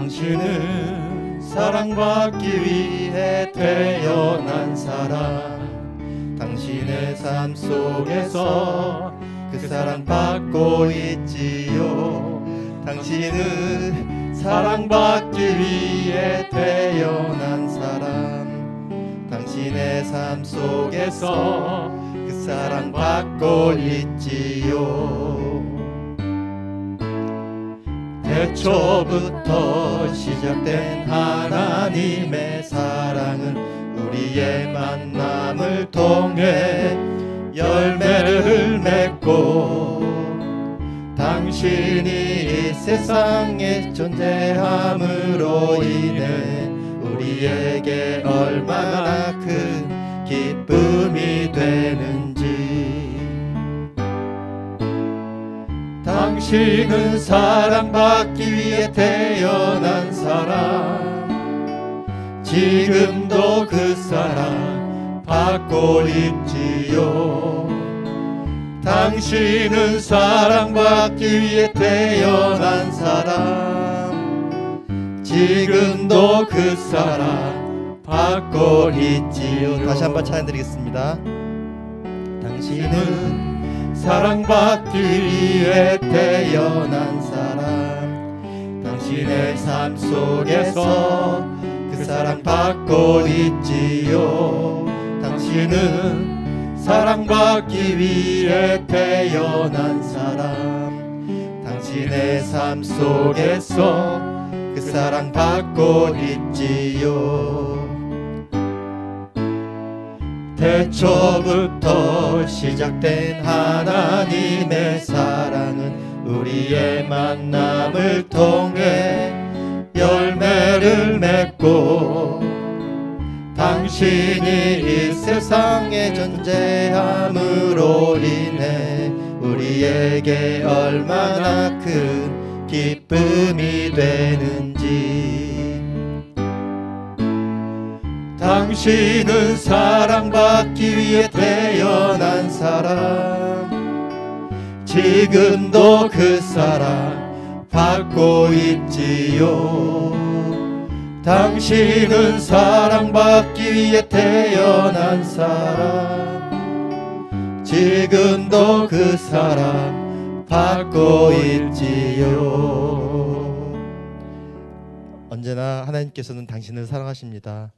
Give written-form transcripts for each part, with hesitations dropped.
당신은 사랑받기 위해 태어난 사람. 당신의 삶 속에서 그 사랑 받고 있지요. 당신은 사랑받기 위해 태어난 사람. 당신의 삶 속에서 그 사랑 받고 있지요. 태초부터 시작된 하나님의 사랑은 우리의 만남을 통해 열매를 맺고, 당신이 이 세상에 존재함으로 인해 우리에게 얼마나 큰 기쁨이 되는지. 당신은 사랑받기 위해 태어난 사람. 지금도 그 사랑 받고 있지요. 당신은 사랑받기 위해 태어난 사람. 지금도 그 사랑 받고 있지요. 다시 한번 찬양드리겠습니다. 당신은 사랑받기 위해 태어난 사람. 당신의 삶 속에서 그 사랑 받고 있지요. 당신은 사랑받기 위해 태어난 사람. 당신의 삶 속에서 그 사랑 받고 있지요. 태초부터 시작된 하나님의 사랑은 우리의 만남을 통해 열매를 맺고, 당신이 이 세상에 존재함으로 인해 우리에게 얼마나 큰 기쁨이 되는지. 당신은 사랑받기 위해 태어난 사람. 지금도 그 사랑 받고 있지요. 당신은 사랑받기 위해 태어난 사람. 지금도 그 사랑 받고 있지요. 언제나 하나님께서는 당신을 사랑하십니다.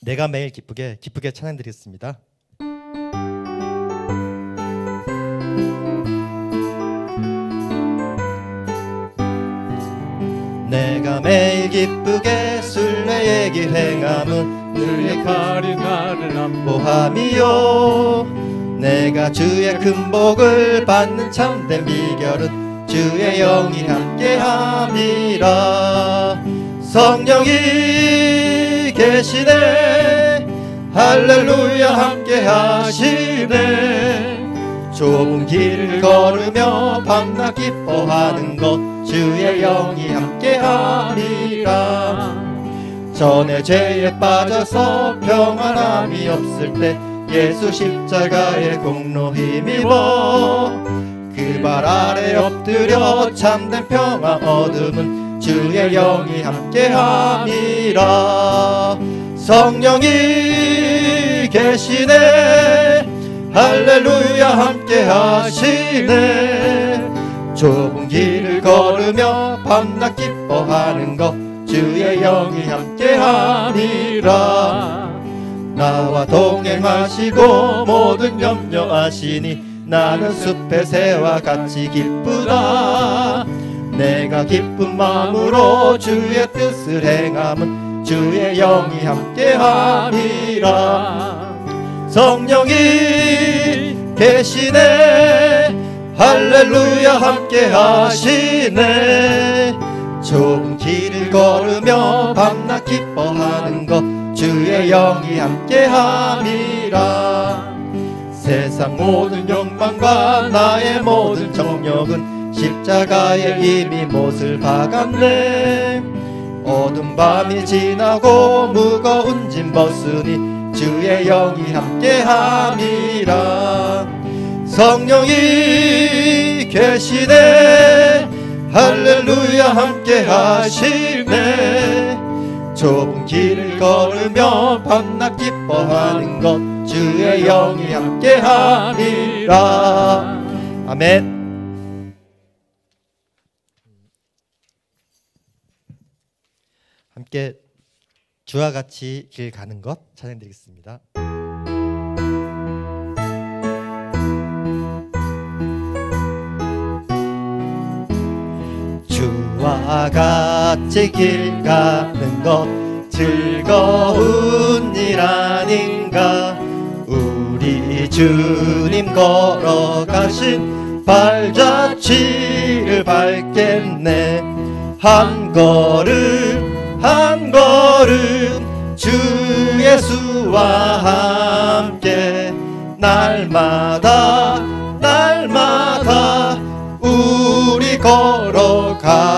내가 매일 기쁘게 찬양드리겠습니다. 내가 매일 기쁘게 순례의 길 행함은 주의 칼이 나를 안보함이요. 내가 주의 큰 복을 받는 참된 비결은 주의 영이 함께함이라. 성령이 계시네, 할렐루야 함께하시네. 좁은 길을 걸으며 밤낮 기뻐하는 것 주의 영이 함께함이라. 전에 죄에 빠져서 평안함이 없을 때 예수 십자가의 공로 힘입어 그 발 아래 엎드려 참된 평화 얻음은 주의 영이 함께함이라. 성령이 계시네, 할렐루야 함께하시네. 좁은 길을 걸으며 밤낮 기뻐하는 것 주의 영이 함께함이라. 나와 동행하시고 모든 염려하시니 나는 숲의 새와 같이 기쁘다. 내가 기쁜 마음으로 주의 뜻을 행함은 주의 영이 함께함이라. 성령이 계시네, 할렐루야 함께하시네. 좁은 길을 걸으며 밤낮 기뻐하는 것 주의 영이 함께함이라. 세상 모든 욕망과 나의 모든 정욕은 십자가에 이미 못을 박았네. 어두운 밤이 지나고 무거운 짐 벗으니 주의 영이 함께함이라. 성령이 계시네, 할렐루야 함께 하시네. 좁은 길을 걸으며 밤낮 기뻐하는 것 주의 영이 함께 하리라. 아멘. 함께 주와 같이 길 가는 것 찬양드리겠습니다. 주와 같이 길 가는 것 즐거운 일 아닌가. 우리 주님 걸어가신 발자취를 밟겠네. 한 걸음 한 걸음 주 예수와 함께 날마다 날마다 우리 걸어가리.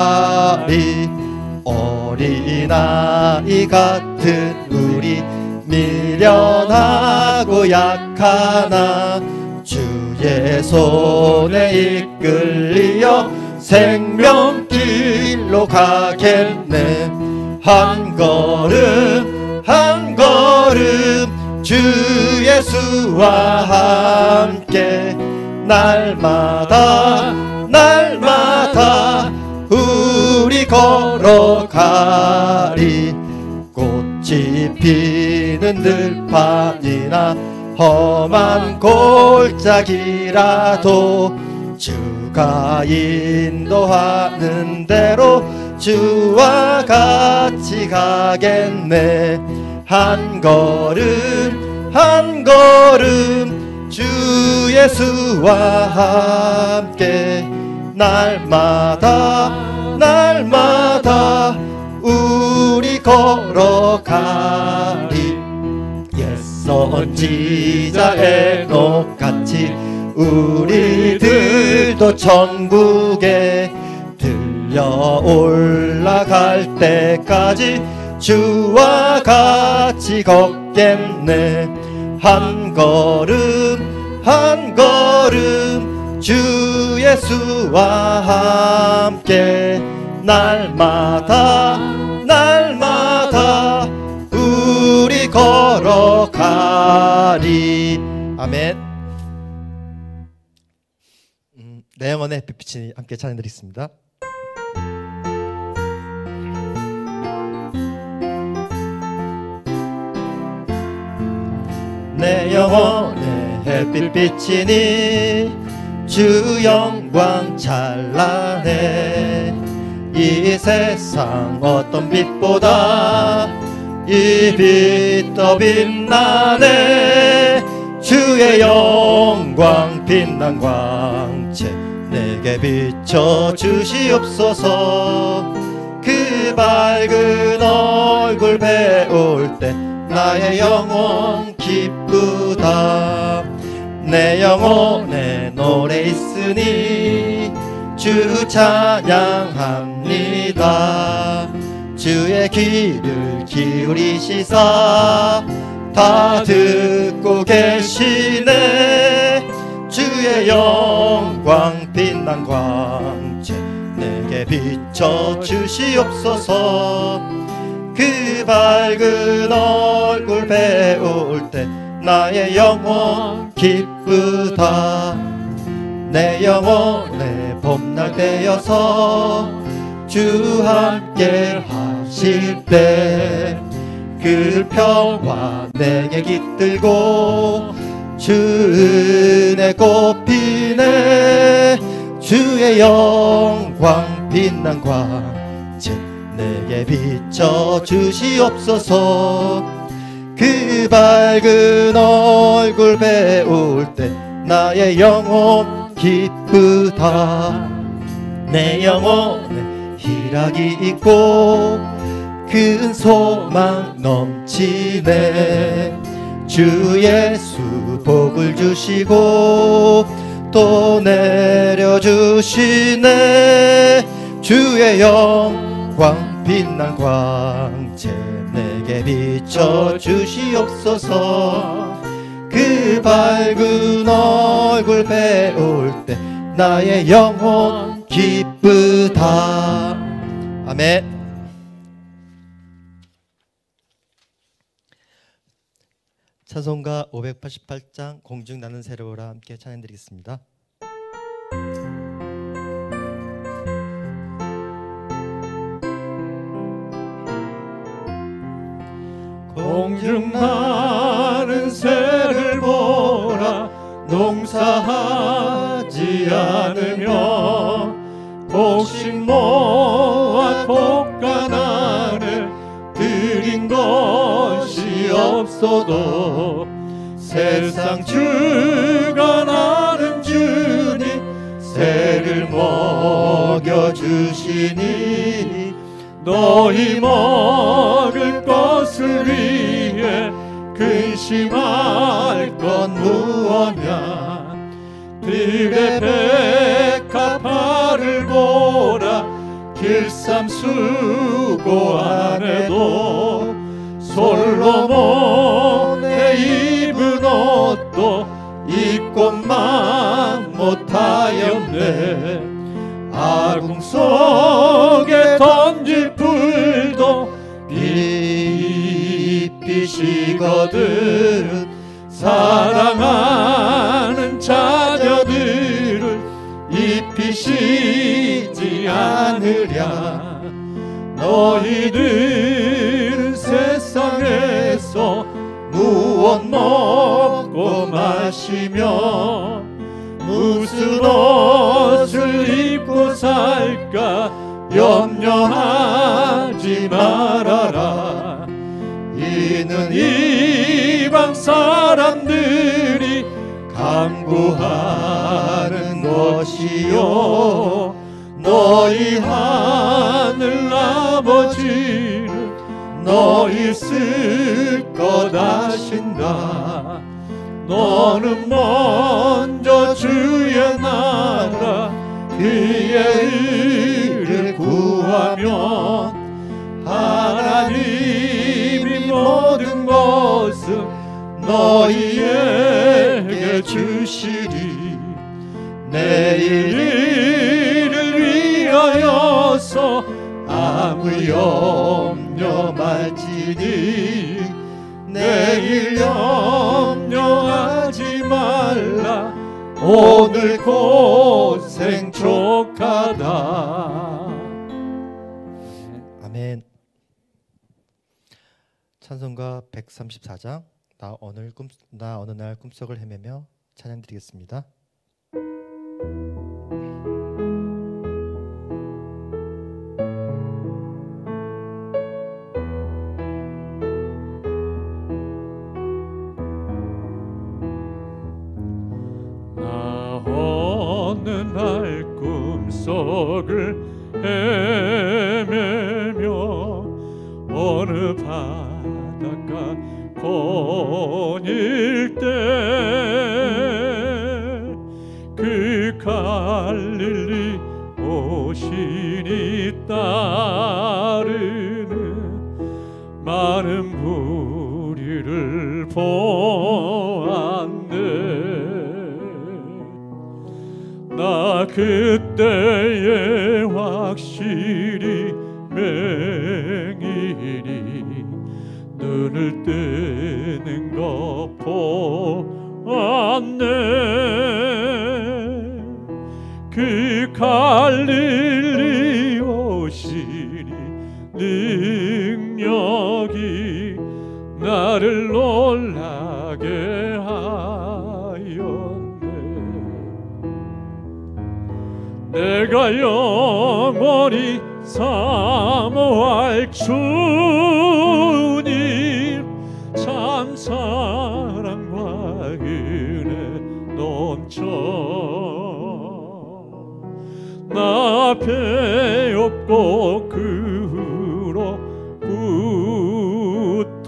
어린아이 같은 우리 미련하고 약하나 주의 손에 이끌리어 생명길로 가겠네. 한 걸음 한 걸음 주 예수와 함께 날마다 날마다 우리 걸어가리. 꽃이 피는 들판이나 험한 골짜기라도 주가 인도하는 대로 주와 같이 가겠네. 한 걸음 한 걸음 주 예수와 함께 날마다 날마다 우리 걸어가리. 옛 선지자 에녹같이 우리들도 천국에 들려 올라갈 때까지 주와 같이 걷겠네. 한 걸음 한 걸음 주 예수와 함께 날마다 날마다 우리 걸어가리. 아멘. 내 영혼의 빛이 함께 찬양드리겠습니다. 내 영혼의 햇빛 비치니 주 영광 찬란해. 이 세상 어떤 빛보다 이 빛 더 빛나네. 주의 영광 빛난 광채 내게 비춰 주시옵소서. 그 밝은 얼굴 배울 때 나의 영혼 기쁘다. 내 영혼에 노래 있으니 주 찬양합니다. 주의 귀를 기울이시사 다 듣고 계시네. 주의 영광 빛난 광채 내게 비춰 주시옵소서. 그 밝은 얼굴 배울 때 나의 영혼 기쁘다. 내 영혼의 봄날 되어서 주 함께 하실 때 그 평화 내게 깃들고 주 은혜 꽃피네. 주의 영광 빛난 광채 내게 비춰 주시옵소서. 그 밝은 얼굴 배울 때 나의 영혼 기쁘다. 내 영혼에 희락이 있고 큰 소망 넘치네. 주 예수 복을 주시고 또 내려주시네. 주의 영광 빛난 광채 내게 비춰 주시옵소서. 그 밝은 얼굴 배울 때 나의 영혼 기쁘다. 아멘. 찬송가 588장 공중 나는 새로우라 함께 찬양드리겠습니다. 공중 나는 새를 보라. 농사하지 않으며 곡식 모아 곡간안을 들인 것이 없어도 세상 주관하는 주니 새를 먹여주시니 너희 먹을 것을 위해 근심할 건 무엇냐. 들의 백합화를 보라. 길쌈 수고 안 해도 솔로몬의 입은 옷도 입고만 못하였네. 아궁 속에 던질 풀도 빛이거든. 사랑하는 자녀들을 입히시지 않으랴. 너희들은 세상에서 무엇 먹고 마시며 무슨 옷을 입고 살까 염려하지 말아라. 이는 이방 사람들이 간구하는 것이요 너희 하늘 아버지는 너희 쓸 것 아신다. 너는 먼저 주의 나라 그의 의를 구하면 하나님이 모든 것을 너희에게 주시리. 내일 일을 위하여서 아무 염려 말지니 내일 염려하지 말라. 오늘 고생 족하다. 아멘. 찬송가 134장 나 어느 날 꿈속을 헤매며 찬양드리겠습니다. 나 어느 날 꿈속을 헤매며 어느 바닷가 거닐 때 그 갈릴리 오신이 따르는 많은 무리를 보았네. 나 그때에 확실히 맹인이 눈을 뜨는 거 보았네. 그 갈릴리 오시니 능력이 나를 놀라게 하였네. 내가 영원히 사모할 주님 참 사랑과 은혜 넘쳐 나 배웠고 그 후로부터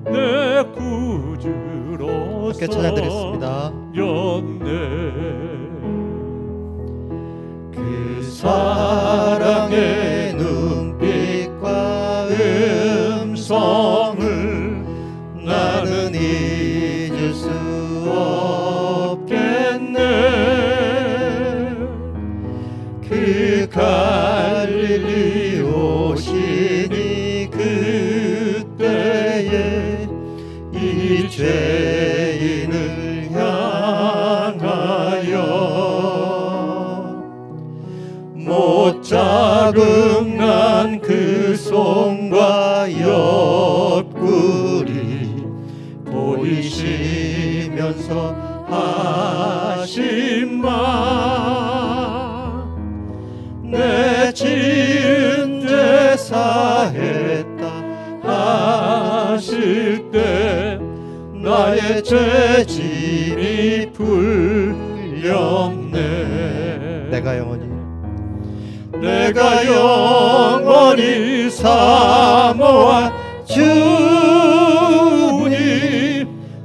내 구주로서 함께 찬양드리겠습니다. 그 사랑의 눈빛과 음성을 나는 잊을 수 없겠네. 갈릴리 오시니 그때에 이 죄인을 향하여 못 자국난 그 손과 옆구리 보이시면서 하신 말 내 지은 죄 사했다 하실 때 나의 죄짐이 풀렸네. 내가 영원히 사모할 주님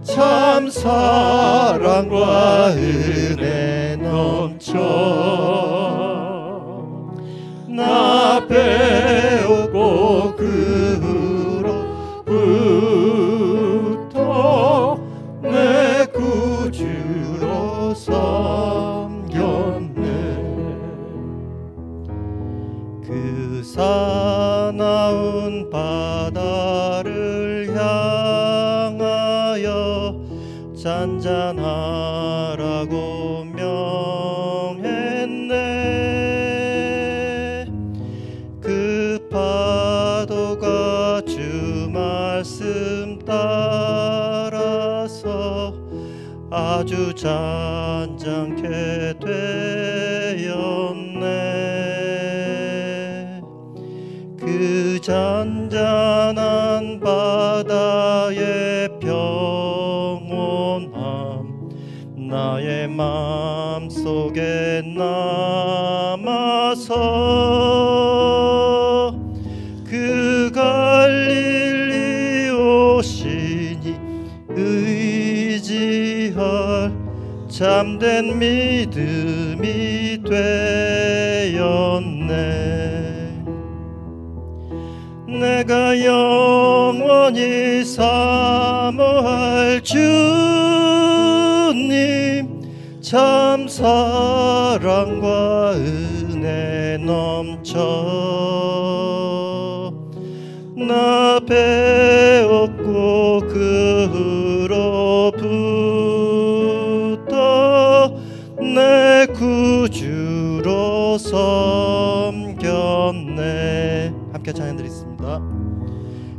참 사랑과 은혜 넘쳐 나 배우고 그 후로부터 내 구주로 섬겼네. 그 사나운 바다를 향하여 잔잔하라고 명했네. 그 파도가 주 말씀 따라서 아주 잔잔케 되었네. 그 잔잔한 바다의 평온함 나의 마음속에 남아서 그 갈릴리 오시니 의지할 참된 믿음이 되었네. 내가 영원히 사모할 주님 참 사랑과 은혜 넘쳐 나 배웠고 그 후로부터 내 구주로 섬겼네. 함께 찬양 드리겠습니다.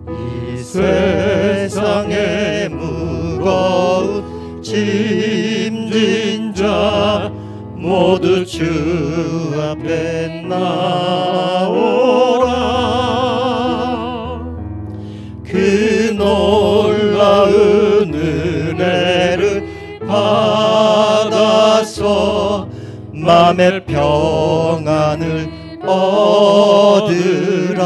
이 세상에 무거운 짐진 자 모두 주 앞에 나오라. 그 놀라운 은혜를 받아서 맘의 평안을 얻으라.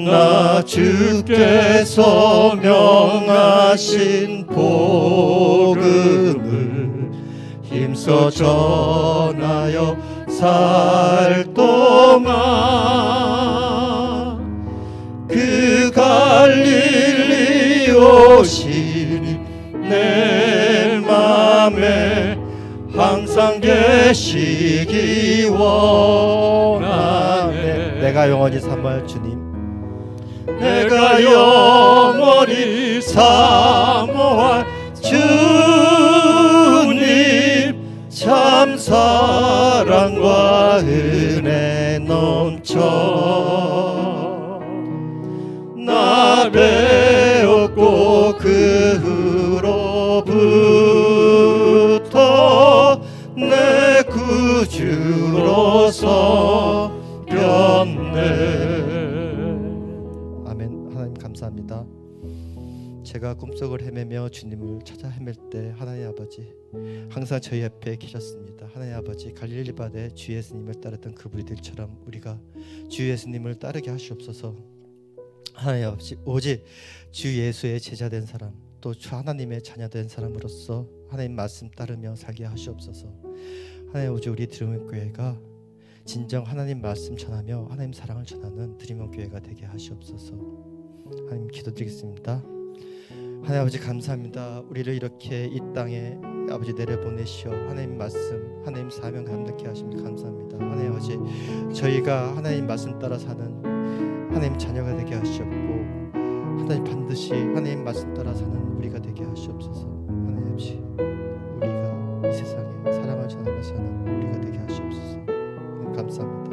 나 주께서 명하신 복음을 힘써 전하여 살 동안 그 갈릴리 오시니 내 맘에 항상 계시기 원하네. 내가 영원히 사모할 주님, 내가 영원히 사모할 주님 참 사랑과 은혜 넘쳐 나 배웠고 그 후로부터 내 구주로 섬겼네. 감사합니다. 제가 꿈속을 헤매며 주님을 찾아 헤맬 때 하나님 아버지 항상 저희 옆에 계셨습니다. 하나님 아버지 갈릴리 바다에 주 예수님을 따랐던 그 무리들처럼 우리가 주 예수님을 따르게 하시옵소서. 하나님 아버지 오직 주 예수의 제자된 사람 또 주 하나님의 자녀된 사람으로서 하나님 말씀 따르며 살게 하시옵소서. 하나님 오직 우리 드림원 교회가 진정 하나님 말씀 전하며 하나님 사랑을 전하는 드림원 교회가 되게 하시옵소서. 하나님 기도드리겠습니다. 하나님 아버지 감사합니다. 우리를 이렇게 이 땅에 아버지 내려보내시어 하나님 말씀, 하나님 사명 감당케 하심을 감사합니다. 하나님 아버지 저희가 하나님 말씀 따라 사는 하나님 자녀가 되게 하시옵고 하나님 반드시 하나님 말씀 따라 사는 우리가 되게 하시옵소서. 하나님 아버지 우리가 이 세상에 사랑을 전하며 사는 우리가 되게 하시옵소서. 하나님 감사합니다.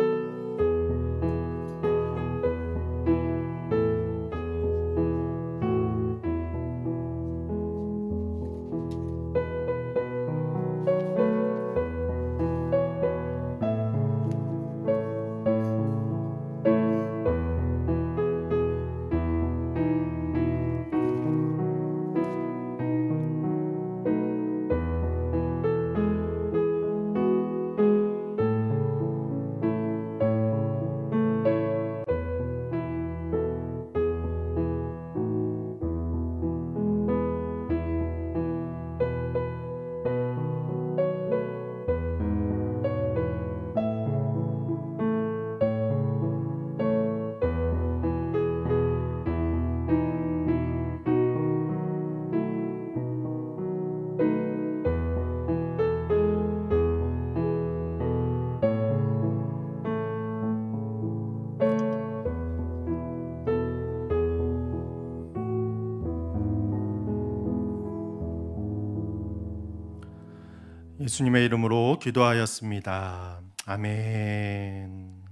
예수님의 이름으로 기도하였습니다. 아멘.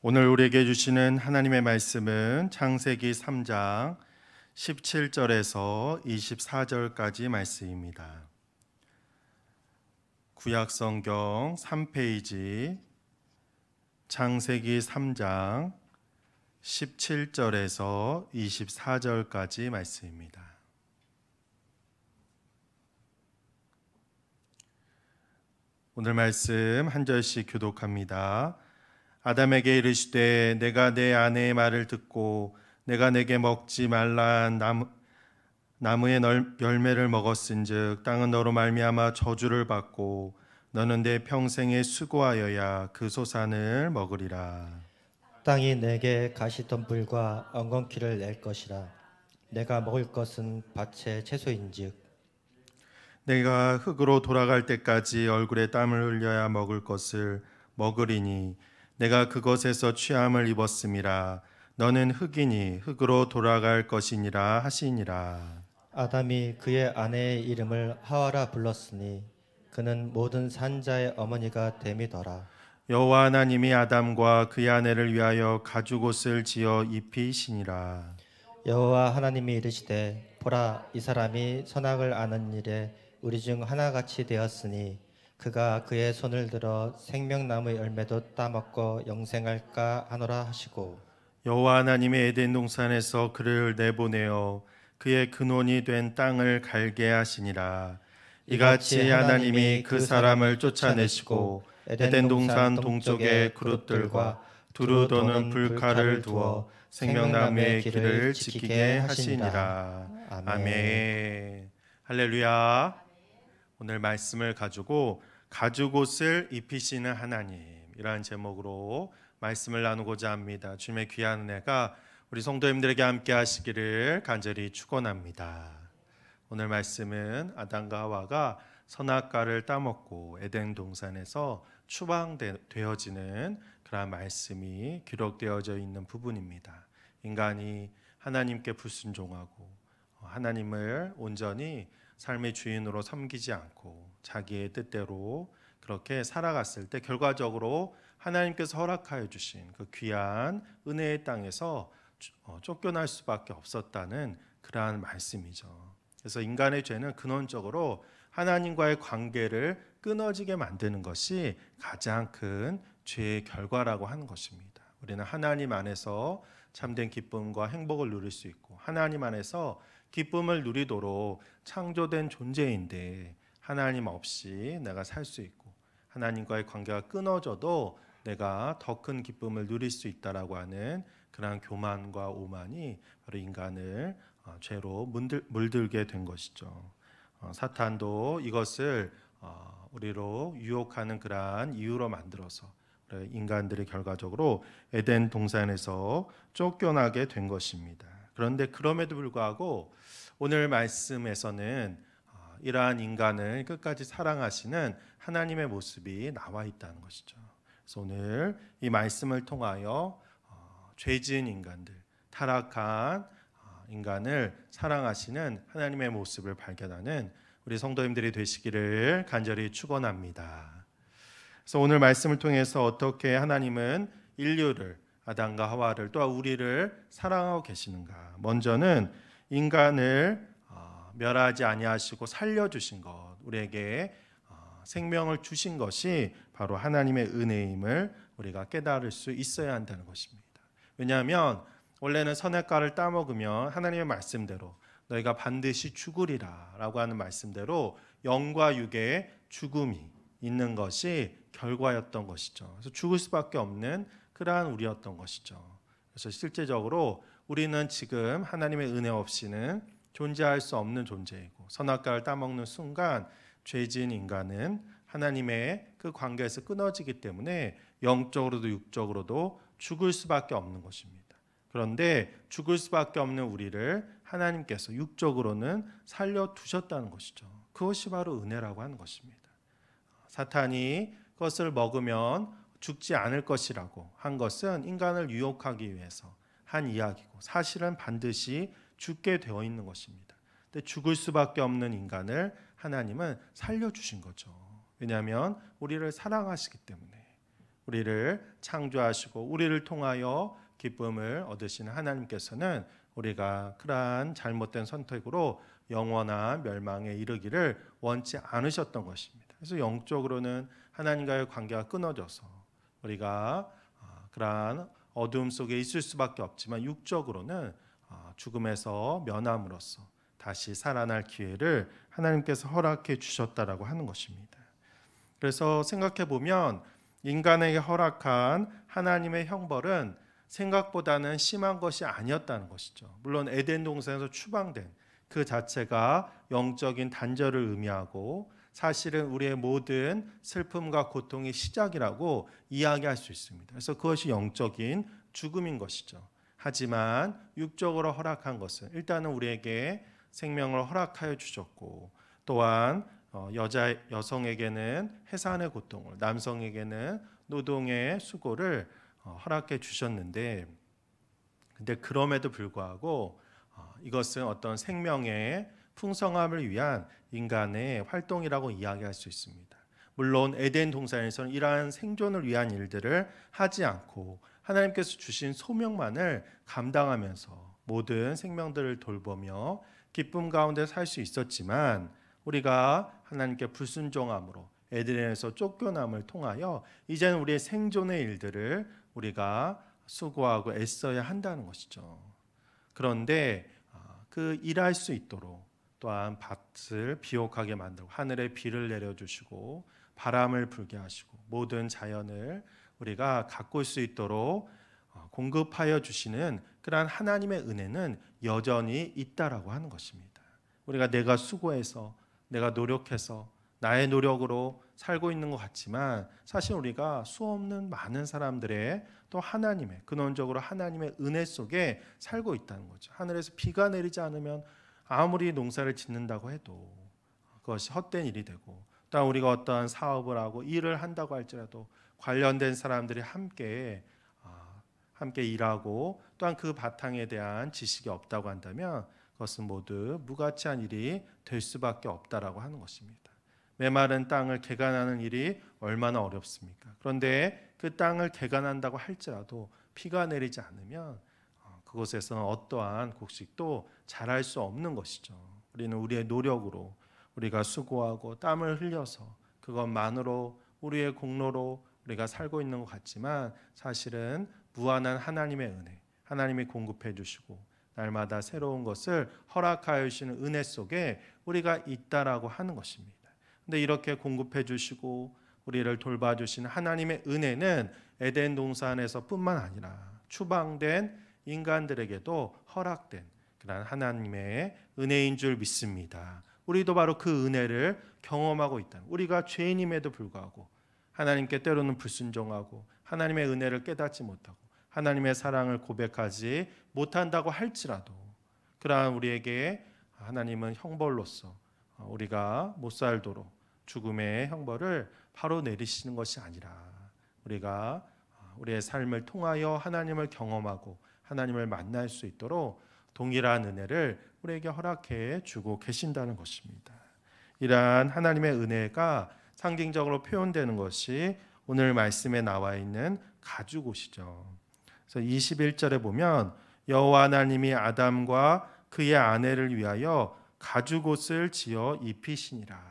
오늘 우리에게 주시는 하나님의 말씀은 창세기 3장 17절에서 24절까지 말씀입니다. 구약성경 3페이지 창세기 3장 17절에서 24절까지 말씀입니다. 오늘 말씀 한 절씩 교독합니다. 아담에게 이르시되 내가 내 아내의 말을 듣고 내가 내게 먹지 말란 나무의 열매를 먹었은즉 땅은 너로 말미암아 저주를 받고 너는 내 평생에 수고하여야 그 소산을 먹으리라. 땅이 내게 가시덤불과 엉겅퀴를 낼 것이라. 내가 먹을 것은 밭의 채소인즉 내가 흙으로 돌아갈 때까지 얼굴에 땀을 흘려야 먹을 것을 먹으리니 내가 그것에서 취함을 입었음이라. 너는 흙이니 흙으로 돌아갈 것이니라 하시니라. 아담이 그의 아내의 이름을 하와라 불렀으니 그는 모든 산자의 어머니가 됨이더라. 여호와 하나님이 아담과 그의 아내를 위하여 가죽옷을 지어 입히시니라. 여호와 하나님이 이르시되 보라 이 사람이 선악을 아는 일에 우리 중 하나같이 되었으니 그가 그의 손을 들어 생명나무의 열매도 따먹고 영생할까 하노라 하시고 여호와 하나님이 에덴 동산에서 그를 내보내어 그의 근원이 된 땅을 갈게 하시니라. 이같이 하나님이 그 사람을 쫓아내시고 에덴 동산 동쪽에 그릇들과 두루 도는 불칼을 두어 생명나무의 길을 지키게 하시니라. 아멘. 할렐루야. 오늘 말씀을 가지고 가죽옷을 입히시는 하나님이라는 제목으로 말씀을 나누고자 합니다. 주님의 귀한 은혜가 우리 성도님들에게 함께 하시기를 간절히 축원합니다. 오늘 말씀은 아담과 하와가 선악과를 따먹고 에덴 동산에서 추방되어지는 그런 말씀이 기록되어져 있는 부분입니다. 인간이 하나님께 불순종하고 하나님을 온전히 삶의 주인으로 섬기지 않고 자기의 뜻대로 그렇게 살아갔을 때 결과적으로 하나님께서 허락하여 주신 그 귀한 은혜의 땅에서 쫓겨날 수밖에 없었다는 그러한 말씀이죠. 그래서 인간의 죄는 근원적으로 하나님과의 관계를 끊어지게 만드는 것이 가장 큰 죄의 결과라고 하는 것입니다. 우리는 하나님 안에서 참된 기쁨과 행복을 누릴 수 있고 하나님 안에서 기쁨을 누리도록 창조된 존재인데 하나님 없이 내가 살 수 있고 하나님과의 관계가 끊어져도 내가 더 큰 기쁨을 누릴 수 있다라고 하는 그러한 교만과 오만이 바로 인간을 죄로 물들게 된 것이죠. 사탄도 이것을 우리로 유혹하는 그러한 이유로 만들어서 인간들이 결과적으로 에덴 동산에서 쫓겨나게 된 것입니다. 그런데 그럼에도 불구하고 오늘 말씀에서는 이러한 인간을 끝까지 사랑하시는 하나님의 모습이 나와 있다는 것이죠. 그래서 오늘 이 말씀을 통하여 죄 지은 인간들, 타락한 인간을 사랑하시는 하나님의 모습을 발견하는 우리 성도님들이 되시기를 간절히 축원합니다. 그래서 오늘 말씀을 통해서 어떻게 하나님은 인류를, 아담과 하와를, 또한 우리를 사랑하고 계시는가. 먼저는 인간을 멸하지 아니하시고 살려주신 것, 우리에게 생명을 주신 것이 바로 하나님의 은혜임을 우리가 깨달을 수 있어야 한다는 것입니다. 왜냐하면 원래는 선악과를 따먹으면 하나님의 말씀대로 너희가 반드시 죽으리라 라고 하는 말씀대로 영과 육의 죽음이 있는 것이 결과였던 것이죠. 그래서 죽을 수밖에 없는 그러한 우리였던 것이죠. 그래서 실제적으로 우리는 지금 하나님의 은혜 없이는 존재할 수 없는 존재이고, 선악과를 따먹는 순간 죄진 인간은 하나님의 그 관계에서 끊어지기 때문에 영적으로도 육적으로도 죽을 수밖에 없는 것입니다. 그런데 죽을 수밖에 없는 우리를 하나님께서 육적으로는 살려두셨다는 것이죠. 그것이 바로 은혜라고 하는 것입니다. 사탄이 그것을 먹으면 죽지 않을 것이라고 한 것은 인간을 유혹하기 위해서 한 이야기고, 사실은 반드시 죽게 되어 있는 것입니다. 근데 죽을 수밖에 없는 인간을 하나님은 살려주신 거죠. 왜냐하면 우리를 사랑하시기 때문에, 우리를 창조하시고 우리를 통하여 기쁨을 얻으시는 하나님께서는 우리가 그러한 잘못된 선택으로 영원한 멸망에 이르기를 원치 않으셨던 것입니다. 그래서 영적으로는 하나님과의 관계가 끊어져서 우리가 그러한 어두움 속에 있을 수밖에 없지만, 육적으로는 죽음에서 면함으로써 다시 살아날 기회를 하나님께서 허락해 주셨다라고 하는 것입니다. 그래서 생각해 보면 인간에게 허락한 하나님의 형벌은 생각보다는 심한 것이 아니었다는 것이죠. 물론 에덴 동산에서 추방된 그 자체가 영적인 단절을 의미하고, 사실은 우리의 모든 슬픔과 고통의 시작이라고 이야기할 수 있습니다. 그래서 그것이 영적인 죽음인 것이죠. 하지만 육적으로 허락한 것은 일단은 우리에게 생명을 허락하여 주셨고, 또한 여성에게는 해산의 고통을, 남성에게는 노동의 수고를 허락해 주셨는데, 근데 그럼에도 불구하고 이것은 어떤 생명의 풍성함을 위한 인간의 활동이라고 이야기할 수 있습니다. 물론 에덴 동산에서는 이러한 생존을 위한 일들을 하지 않고 하나님께서 주신 소명만을 감당하면서 모든 생명들을 돌보며 기쁨 가운데 살 수 있었지만, 우리가 하나님께 불순종함으로 에덴에서 쫓겨남을 통하여 이제는 우리의 생존의 일들을 우리가 수고하고 애써야 한다는 것이죠. 그런데 그 일할 수 있도록 또한 밭을 비옥하게 만들고 하늘에 비를 내려주시고 바람을 불게 하시고 모든 자연을 우리가 가꿀 수 있도록 공급하여 주시는 그러한 하나님의 은혜는 여전히 있다라고 하는 것입니다. 우리가 내가 수고해서, 내가 노력해서, 나의 노력으로 살고 있는 것 같지만, 사실 우리가 수없는 많은 사람들의 또 하나님의, 근원적으로 하나님의 은혜 속에 살고 있다는 거죠. 하늘에서 비가 내리지 않으면 아무리 농사를 짓는다고 해도 그것이 헛된 일이 되고, 또한 우리가 어떠한 사업을 하고 일을 한다고 할지라도 관련된 사람들이 함께 일하고 또한 그 바탕에 대한 지식이 없다고 한다면 그것은 모두 무가치한 일이 될 수밖에 없다라고 하는 것입니다. 메마른 땅을 개간하는 일이 얼마나 어렵습니까? 그런데 그 땅을 개간한다고 할지라도 비가 내리지 않으면 그곳에서는 어떠한 곡식도 자랄 수 없는 것이죠. 우리는 우리의 노력으로, 우리가 수고하고 땀을 흘려서 그것만으로, 우리의 공로로 우리가 살고 있는 것 같지만, 사실은 무한한 하나님의 은혜, 하나님이 공급해 주시고 날마다 새로운 것을 허락하여 주시는 은혜 속에 우리가 있다라고 하는 것입니다. 근데 이렇게 공급해 주시고 우리를 돌봐주시는 하나님의 은혜는 에덴 동산에서 뿐만 아니라 추방된 인간들에게도 허락된 그런 하나님의 은혜인 줄 믿습니다. 우리도 바로 그 은혜를 경험하고 있다. 우리가 죄인임에도 불구하고 하나님께 때로는 불순종하고 하나님의 은혜를 깨닫지 못하고 하나님의 사랑을 고백하지 못한다고 할지라도 그러한 우리에게 하나님은 형벌로서 우리가 못 살도록 죽음의 형벌을 바로 내리시는 것이 아니라 우리가 우리의 삶을 통하여 하나님을 경험하고 하나님을 만날 수 있도록 동일한 은혜를 우리에게 허락해 주고 계신다는 것입니다. 이러한 하나님의 은혜가 상징적으로 표현되는 것이 오늘 말씀에 나와 있는 가죽옷이죠. 그래서 21절에 보면 여호와 하나님이 아담과 그의 아내를 위하여 가죽옷을 지어 입히시니라.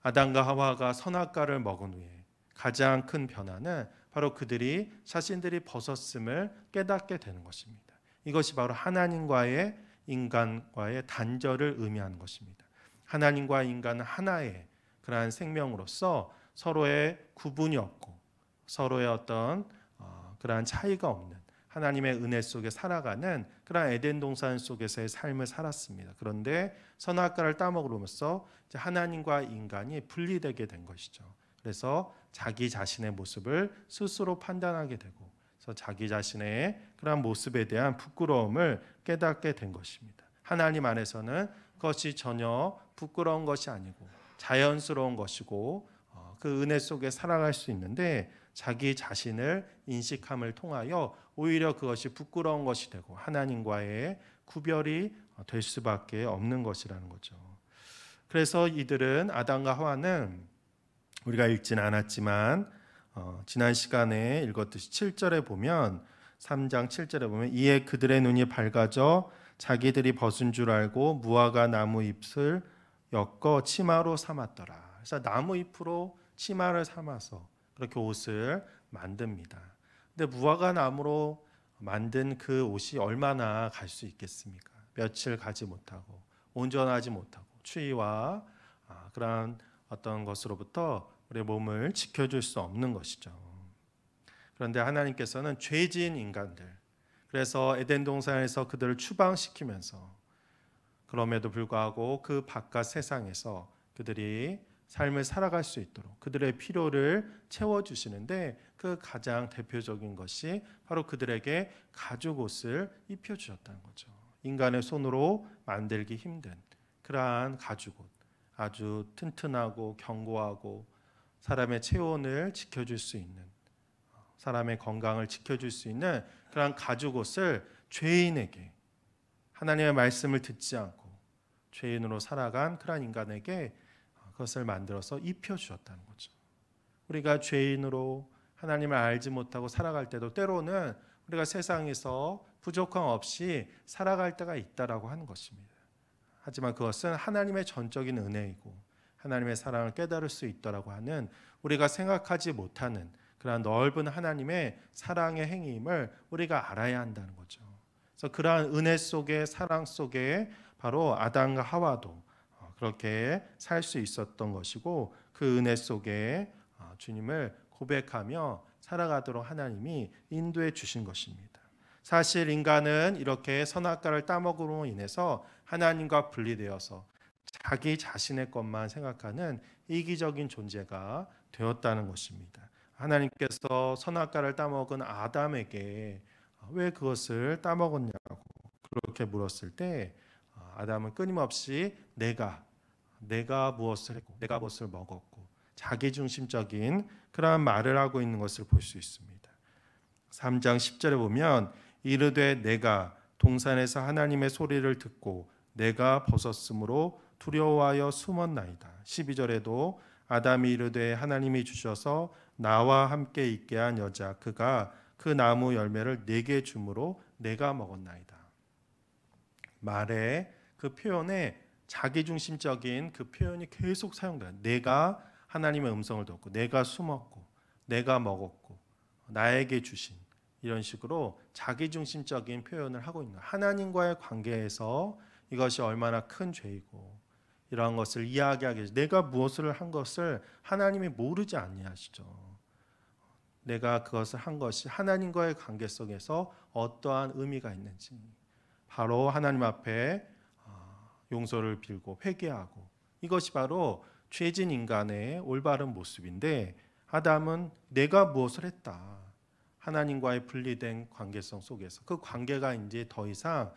아담과 하와가 선악과를 먹은 후에 가장 큰 변화는 바로 그들이 자신들이 벗었음을 깨닫게 되는 것입니다. 이것이 바로 하나님과의 인간과의 단절을 의미하는 것입니다. 하나님과 인간은 하나의 그러한 생명으로서 서로의 구분이 없고 서로의 어떤 그러한 차이가 없는 하나님의 은혜 속에 살아가는 그러한 에덴 동산 속에서의 삶을 살았습니다. 그런데 선악과를 따먹으면서 하나님과 인간이 분리되게 된 것이죠. 그래서 자기 자신의 모습을 스스로 판단하게 되고 그래서 자기 자신의 그러한 모습에 대한 부끄러움을 깨닫게 된 것입니다. 하나님 안에서는 그것이 전혀 부끄러운 것이 아니고 자연스러운 것이고 그 은혜 속에 살아갈 수 있는데 자기 자신을 인식함을 통하여 오히려 그것이 부끄러운 것이 되고 하나님과의 구별이 될 수밖에 없는 것이라는 거죠. 그래서 이들은 아담과 하와는 우리가 읽지는 않았지만 지난 시간에 읽었듯이 7절에 보면 3장 7절에 보면 이에 그들의 눈이 밝아져 자기들이 벗은 줄 알고 무화과 나무 잎을 엮어 치마로 삼았더라. 그래서 나무 잎으로 치마를 삼아서 그렇게 옷을 만듭니다. 근데 무화과 나무로 만든 그 옷이 얼마나 갈 수 있겠습니까? 며칠 가지 못하고 온전하지 못하고 추위와 그러한 어떤 것으로부터 우리의 몸을 지켜줄 수 없는 것이죠. 그런데 하나님께서는 죄 지은 인간들, 그래서 에덴 동산에서 그들을 추방시키면서 그럼에도 불구하고 그 바깥 세상에서 그들이 삶을 살아갈 수 있도록 그들의 필요를 채워주시는데 그 가장 대표적인 것이 바로 그들에게 가죽옷을 입혀주셨다는 거죠. 인간의 손으로 만들기 힘든 그러한 가죽옷, 아주 튼튼하고 견고하고 사람의 체온을 지켜줄 수 있는, 사람의 건강을 지켜줄 수 있는 그러한 가죽옷을 죄인에게, 하나님의 말씀을 듣지 않고 죄인으로 살아간 그러한 인간에게 그것을 만들어서 입혀주셨다는 거죠. 우리가 죄인으로 하나님을 알지 못하고 살아갈 때도 때로는 우리가 세상에서 부족함 없이 살아갈 때가 있다라고 하는 것입니다. 하지만 그것은 하나님의 전적인 은혜이고 하나님의 사랑을 깨달을 수 있다라고 하는 우리가 생각하지 못하는 그러한 넓은 하나님의 사랑의 행위임을 우리가 알아야 한다는 거죠. 그래서 그러한 은혜 속에 사랑 속에 바로 아담과 하와도 그렇게 살 수 있었던 것이고 그 은혜 속에 주님을 고백하며 살아가도록 하나님이 인도해 주신 것입니다. 사실 인간은 이렇게 선악과를 따먹음으로 인해서 하나님과 분리되어서 자기 자신의 것만 생각하는 이기적인 존재가 되었다는 것입니다. 하나님께서 선악과를 따먹은 아담에게 왜 그것을 따먹었냐고 그렇게 물었을 때 아담은 끊임없이 내가 무엇을 했고 내가 무엇을 먹었고 자기중심적인 그러한 말을 하고 있는 것을 볼 수 있습니다. 3장 10절에 보면 이르되 내가 동산에서 하나님의 소리를 듣고 내가 벗었으므로 두려워하여 숨었나이다. 12절에도 아담이 이르되 하나님이 주셔서 나와 함께 있게 한 여자 그가 그 나무 열매를 내게 주므로 내가 먹었나이다. 말에 그 표현에 자기중심적인 그 표현이 계속 사용돼요. 내가 하나님의 음성을 듣고 내가 숨었고 내가 먹었고 나에게 주신 이런 식으로 자기중심적인 표현을 하고 있는 거예요. 하나님과의 관계에서 이것이 얼마나 큰 죄이고 이러한 것을 이야기하기 위해서 내가 무엇을 한 것을 하나님이 모르지 아니하시죠. 내가 그것을 한 것이 하나님과의 관계 속에서 어떠한 의미가 있는지 바로 하나님 앞에 용서를 빌고 회개하고 이것이 바로 죄진 인간의 올바른 모습인데 아담은 내가 무엇을 했다. 하나님과의 분리된 관계성 속에서 그 관계가 이제 더 이상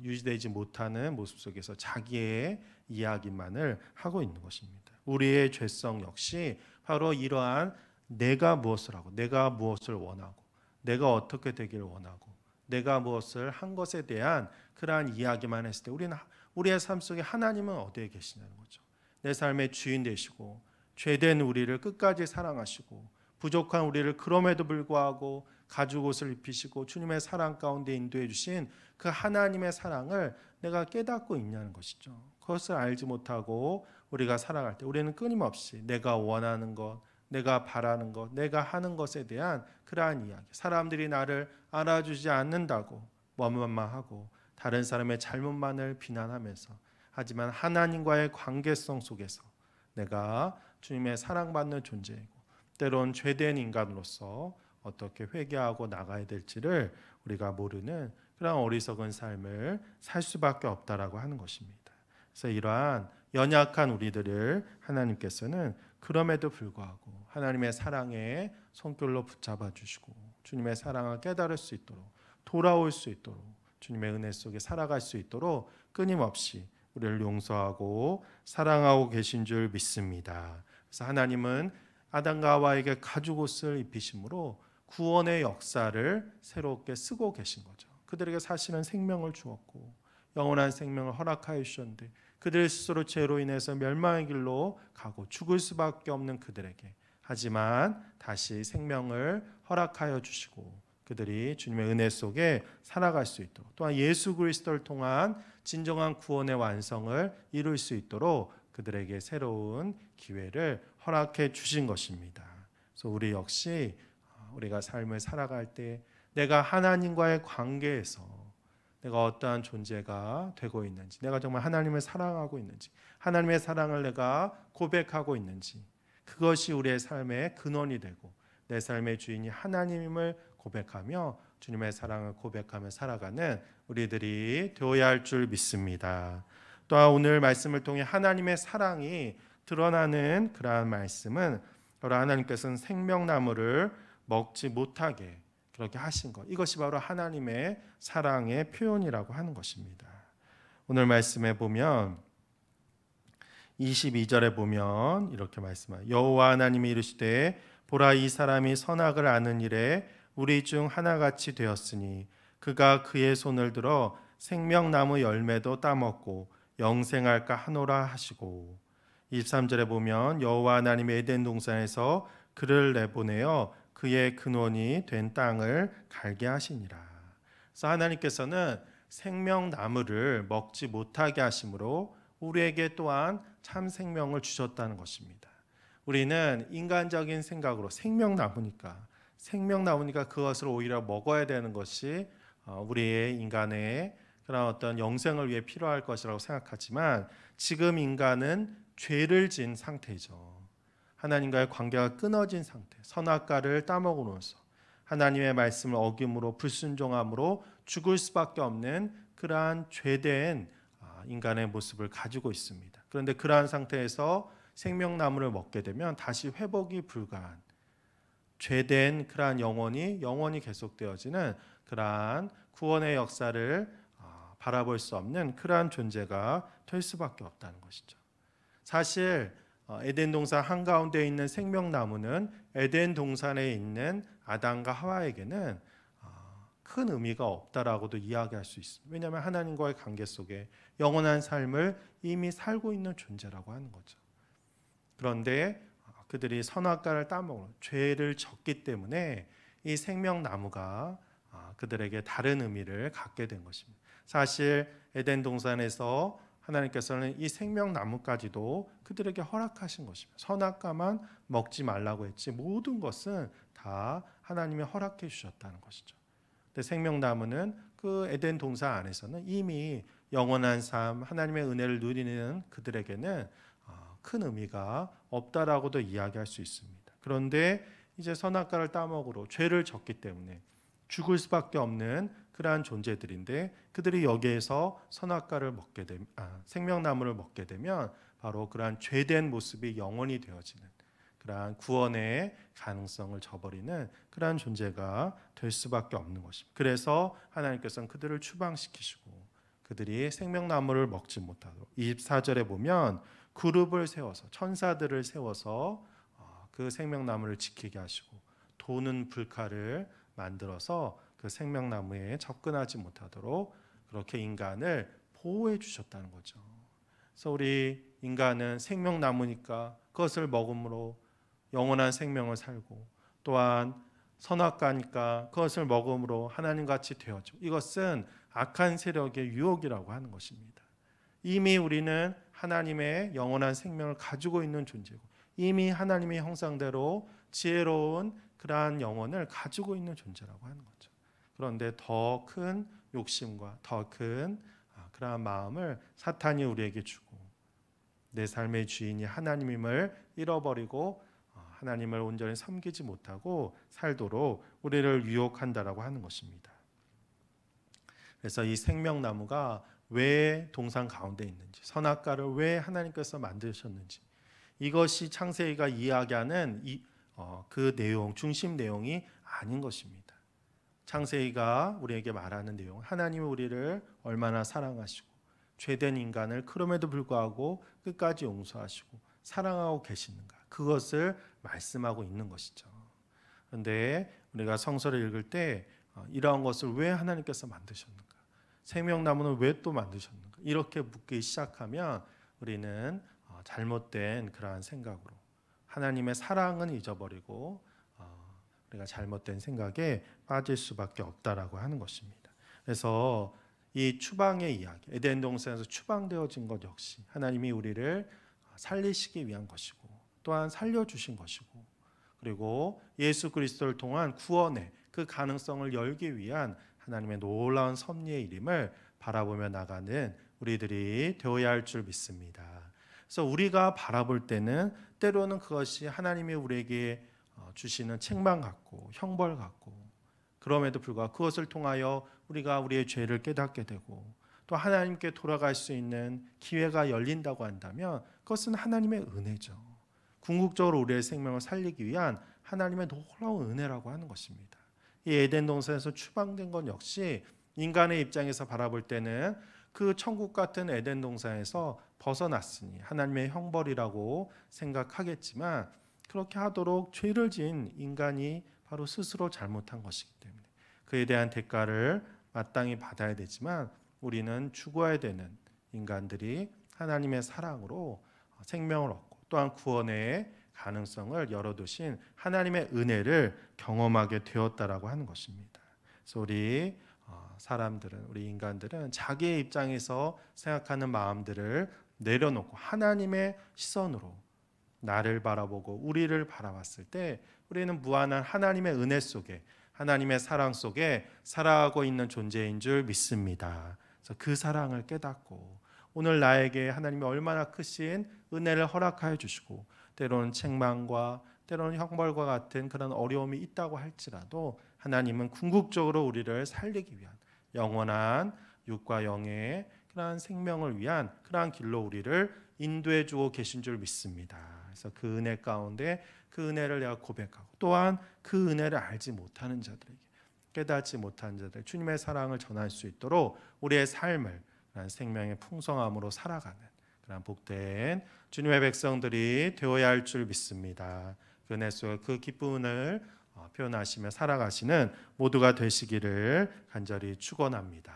유지되지 못하는 모습 속에서 자기의 이야기만을 하고 있는 것입니다. 우리의 죄성 역시 바로 이러한 내가 무엇을 하고 내가 무엇을 원하고 내가 어떻게 되기를 원하고 내가 무엇을 한 것에 대한 그러한 이야기만 했을 때 우리의 삶 속에 하나님은 어디에 계시냐는 거죠. 내 삶의 주인 되시고 죄된 우리를 끝까지 사랑하시고 부족한 우리를 그럼에도 불구하고 가죽 옷을 입히시고 주님의 사랑 가운데 인도해 주신 그 하나님의 사랑을 내가 깨닫고 있냐는 것이죠. 그것을 알지 못하고 우리가 살아갈 때 우리는 끊임없이 내가 원하는 것, 내가 바라는 것, 내가 하는 것에 대한 그러한 이야기, 사람들이 나를 알아주지 않는다고 원망하고 다른 사람의 잘못만을 비난하면서, 하지만 하나님과의 관계성 속에서 내가 주님의 사랑받는 존재이고 때론 죄된 인간으로서 어떻게 회개하고 나가야 될지를 우리가 모르는 그런 어리석은 삶을 살 수밖에 없다라고 하는 것입니다. 그래서 이러한 연약한 우리들을 하나님께서는 그럼에도 불구하고 하나님의 사랑의 손길로 붙잡아 주시고 주님의 사랑을 깨달을 수 있도록, 돌아올 수 있도록, 주님의 은혜 속에 살아갈 수 있도록 끊임없이 우리를 용서하고 사랑하고 계신 줄 믿습니다. 그래서 하나님은 아담과 하와에게 가죽옷을 입히심으로 구원의 역사를 새롭게 쓰고 계신 거죠. 그들에게 사실은 생명을 주었고 영원한 생명을 허락하여 주셨는데 그들 스스로 죄로 인해서 멸망의 길로 가고 죽을 수밖에 없는 그들에게, 하지만 다시 생명을 허락하여 주시고 그들이 주님의 은혜 속에 살아갈 수 있도록, 또한 예수 그리스도를 통한 진정한 구원의 완성을 이룰 수 있도록 그들에게 새로운 기회를 허락해 주신 것입니다. 그래서 우리 역시 우리가 삶을 살아갈 때 내가 하나님과의 관계에서 내가 어떠한 존재가 되고 있는지, 내가 정말 하나님을 사랑하고 있는지, 하나님의 사랑을 내가 고백하고 있는지, 그것이 우리의 삶의 근원이 되고 내 삶의 주인이 하나님임을 고백하며 주님의 사랑을 고백하며 살아가는 우리들이 되어야 할 줄 믿습니다. 또한 오늘 말씀을 통해 하나님의 사랑이 드러나는 그러한 말씀은 바로 하나님께서는 생명나무를 먹지 못하게 그렇게 하신 것, 이것이 바로 하나님의 사랑의 표현이라고 하는 것입니다. 오늘 말씀에 보면 22절에 보면 이렇게 말씀하여 여호와 하나님이 이르시되 보라 이 사람이 선악을 아는 일에 우리 중 하나같이 되었으니 그가 그의 손을 들어 생명나무 열매도 따먹고 영생할까 하노라 하시고, 23절에 보면 여호와 하나님이 에덴 동산에서 그를 내보내어 그의 근원이 된 땅을 갈게 하시니라. 그래서 하나님께서는 생명나무를 먹지 못하게 하심으로 우리에게 또한 참 생명을 주셨다는 것입니다. 우리는 인간적인 생각으로 생명나무니까 그것을 오히려 먹어야 되는 것이 우리의 인간의 그런 어떤 영생을 위해 필요할 것이라고 생각하지만, 지금 인간은 죄를 지은 상태죠. 하나님과의 관계가 끊어진 상태, 선악과를 따먹으면서 하나님의 말씀을 어김으로 불순종함으로 죽을 수밖에 없는 그러한 죄된 인간의 모습을 가지고 있습니다. 그런데 그러한 상태에서 생명나무를 먹게 되면 다시 회복이 불가한 죄된 그러한 영원히 계속되어지는 그러한 구원의 역사를 바라볼 수 없는 그러한 존재가 될 수밖에 없다는 것이죠. 사실 에덴 동산 한가운데 있는 생명나무는 에덴 동산에 있는 아담과 하와에게는 큰 의미가 없다라고도 이야기할 수 있습니다. 왜냐하면 하나님과의 관계 속에 영원한 삶을 이미 살고 있는 존재라고 하는 거죠. 그런데 그들이 선악과를 따먹어 죄를 졌기 때문에 이 생명나무가 그들에게 다른 의미를 갖게 된 것입니다. 사실 에덴 동산에서 하나님께서는 이 생명나무까지도 그들에게 허락하신 것입니다. 선악과만 먹지 말라고 했지 모든 것은 다 하나님이 허락해 주셨다는 것이죠. 근데 생명나무는 그 에덴 동산 안에서는 이미 영원한 삶, 하나님의 은혜를 누리는 그들에게는 큰 의미가 없다라고도 이야기할 수 있습니다. 그런데 이제 선악과를 따먹으로 죄를 졌기 때문에 죽을 수밖에 없는 그러한 존재들인데, 그들이 여기에서 선악과를 생명나무를 먹게 되면 바로 그러한 죄된 모습이 영원히 되어지는 그러한 구원의 가능성을 저버리는 그러한 존재가 될 수밖에 없는 것입니다. 그래서 하나님께서는 그들을 추방시키시고 그들이 생명나무를 먹지 못하도록 24절에 보면 그룹을 세워서 천사들을 세워서 그 생명나무를 지키게 하시고 도는 불칼을 만들어서 그 생명나무에 접근하지 못하도록 그렇게 인간을 보호해 주셨다는 거죠. 그래서 우리 인간은 생명나무니까 그것을 먹음으로 영원한 생명을 살고, 또한 선악과니까 그것을 먹음으로 하나님같이 되어져. 이것은 악한 세력의 유혹이라고 하는 것입니다. 이미 우리는 하나님의 영원한 생명을 가지고 있는 존재고, 이미 하나님의 형상대로 지혜로운 그러한 영혼을 가지고 있는 존재라고 하는 거죠. 그런데 더 큰 욕심과 더 큰 그러한 마음을 사탄이 우리에게 주고, 내 삶의 주인이 하나님임을 잃어버리고 하나님을 온전히 섬기지 못하고 살도록 우리를 유혹한다라고 하는 것입니다. 그래서 이 생명나무가 왜 동산 가운데 있는지, 선악과를 왜 하나님께서 만드셨는지, 이것이 창세기가 이야기하는 그 내용, 중심 내용이 아닌 것입니다. 창세기가 우리에게 말하는 내용, 하나님이 우리를 얼마나 사랑하시고 죄된 인간을 그럼에도 불구하고 끝까지 용서하시고 사랑하고 계시는가, 그것을 말씀하고 있는 것이죠. 그런데 우리가 성서를 읽을 때 이러한 것을 왜 하나님께서 만드셨는가, 생명나무는 왜 또 만드셨는가, 이렇게 묻기 시작하면 우리는 잘못된 그러한 생각으로 하나님의 사랑은 잊어버리고 우리가 잘못된 생각에 빠질 수밖에 없다라고 하는 것입니다. 그래서 이 추방의 이야기, 에덴 동산에서 추방되어진 것 역시 하나님이 우리를 살리시기 위한 것이고, 또한 살려주신 것이고, 그리고 예수 그리스도를 통한 구원의 그 가능성을 열기 위한 하나님의 놀라운 섭리의 일임을 바라보며 나가는 우리들이 되어야 할 줄 믿습니다. 그래서 우리가 바라볼 때는 때로는 그것이 하나님이 우리에게 주시는 책망 같고 형벌 같고, 그럼에도 불구하고 그것을 통하여 우리가 우리의 죄를 깨닫게 되고 또 하나님께 돌아갈 수 있는 기회가 열린다고 한다면 그것은 하나님의 은혜죠. 궁극적으로 우리의 생명을 살리기 위한 하나님의 놀라운 은혜라고 하는 것입니다. 이 에덴 동산에서 추방된 것 역시 인간의 입장에서 바라볼 때는 그 천국 같은 에덴 동산에서 벗어났으니 하나님의 형벌이라고 생각하겠지만, 그렇게 하도록 죄를 지은 인간이 바로 스스로 잘못한 것이기 때문에 그에 대한 대가를 마땅히 받아야 되지만, 우리는 죽어야 되는 인간들이 하나님의 사랑으로 생명을 얻고 또한 구원의 가능성을 열어두신 하나님의 은혜를 경험하게 되었다라고 하는 것입니다. 그래서 우리 사람들은, 우리 인간들은 자기의 입장에서 생각하는 마음들을 내려놓고 하나님의 시선으로 나를 바라보고 우리를 바라봤을 때 우리는 무한한 하나님의 은혜 속에, 하나님의 사랑 속에 살아가고 있는 존재인 줄 믿습니다. 그래서 그 사랑을 깨닫고 오늘 나에게 하나님이 얼마나 크신 은혜를 허락하여 주시고 때로는 책망과 때로는 형벌과 같은 그런 어려움이 있다고 할지라도 하나님은 궁극적으로 우리를 살리기 위한 영원한 육과 영의 그러한 생명을 위한 그러한 길로 우리를 인도해 주고 계신 줄 믿습니다. 그래서 그 은혜 가운데 그 은혜를 내가 고백하고 또한 그 은혜를 알지 못하는 자들에게, 깨닫지 못한 자들, 주님의 사랑을 전할 수 있도록 우리의 삶을 생명의 풍성함으로 살아가는 그런 복된 주님의 백성들이 되어야 할 줄 믿습니다. 그 은혜 속에 그 기쁨을 표현하시며 살아가시는 모두가 되시기를 간절히 축원합니다.